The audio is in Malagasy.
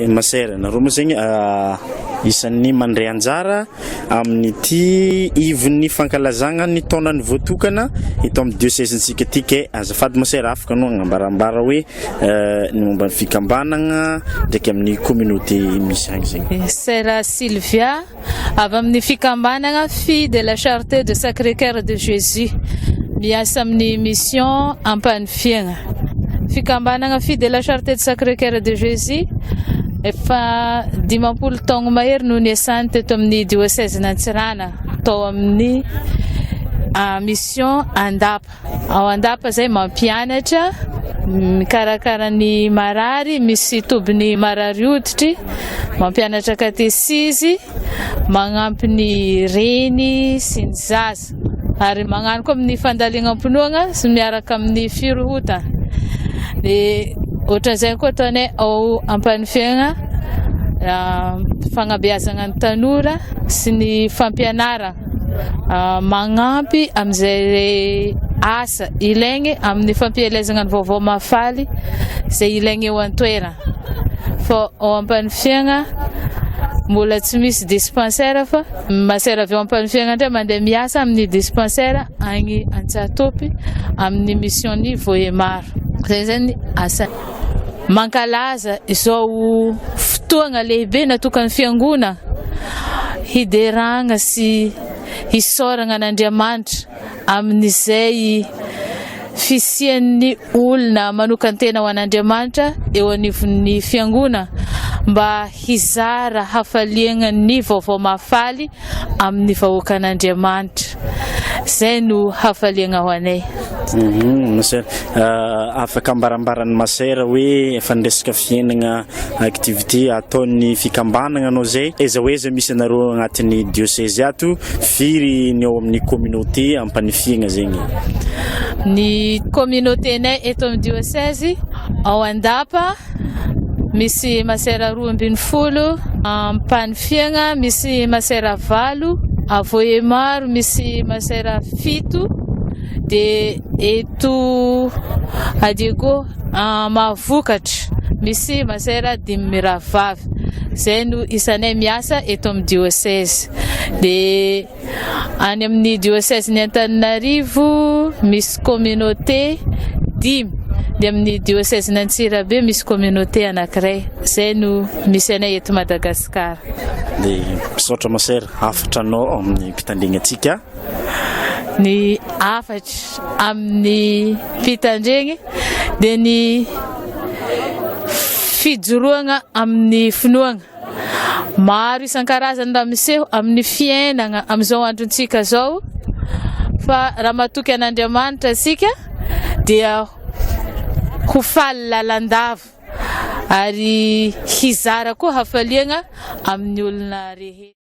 Masera nareo moa zegny isan'ny mandray anjara amin'ity ivon'ny fankalazagna ny taonan'ny voatokana eto amin'ny diocèse-ntsika ty ke azafady Masera afaka anao agnambarambara hoe ny momba ny fikambanagna ndraiky amin'ny communauté misy agny zegny. Sera Sylvia avy amin'ny fikambanagna Fille de la Charité de Sacré-Cœur de Jésus miasa amin'ny mission Ampanifiagna. Fikambanagna Fille de la Charité de Sacré-Cœur de Jésus efa 10 taogno mahery no niasany teto amin'ny diocèse-n'Antsirana tao amin'ny mission Andapa. Ao Andapa zay mampianatra mikarakara ny marary misy tobiny marary hoditry, mampianatra katesizy, magnampy ny reny sy ny zaza ary magnano koa amin'ny fandaliagna-pinoagna sy miaraka amin'ny firohotana. Ohatran'izay koa ataonay ao Ampanifiagna fagnabeazagna ny tanora sy ny fampianarana magnampy amin'izay asa ilaigny amin'ny fampielezagna ny vaovao mafaly zay ilaigny eo an-toerana. Fa ao Ampanifiagna mbola tsy misy dispensaire fa Masera avy ao Ampanifiagna ndray mandeha miasa amin'ny dispensaire agny Antsatopy amin'ny mission-ny Vohemaro. Zay zany asa mankalaza izao fotoagna lehibe natokany fiangonana hideragna sy hisoragna n'Andriamanitra amin'izay fisian'ny olona manokantena ho an'Andriamanitra eo anivon'ny fiangonana mba hizara hafaliagna ny vaovao mafaly amin'ny vahoakan'Andriamanitra. Zay no hafaliagna ho anay. Masera afaka ambarambaran'ny Masera hoe fandraisaka fiainagna activité ataon'ny fikambanagna anao zay eza hoeza misy anareo agnatin'ny diocèse ato firy ny ao amin'ny communauté Ampanifiagna zegny. Ny communauté nay eto amin'ny diocèse ao Andapa misy Masera 12, Ampanifiagna misy Masera 9, a Vohemaro misy Masera 7, de eto Adiego Mavokatra misy Masera 12. Zay no isanay miasa eto amin'ny diocèse. De any amin'ny diocèse-ny Antananarivo misy communauté 10, de amin'ny diocèse n'Antsirabe misy communauté anankiray. Zay no misy anay eto Madagasikara. De misaotra Masera afatra anao amin'ny mpitandregnatsika. Ny afatra amin'ny mpitandregny de ny fijoroagna amin'ny finoagna maro isan-karazany raha miseho amin'ny fiainagna amin'izao androntsika zao, fa raha matoky an'Andriamanitra asika dia ho faly lalandava ary hizara koa hafaliagna amin'ny olona rehetra.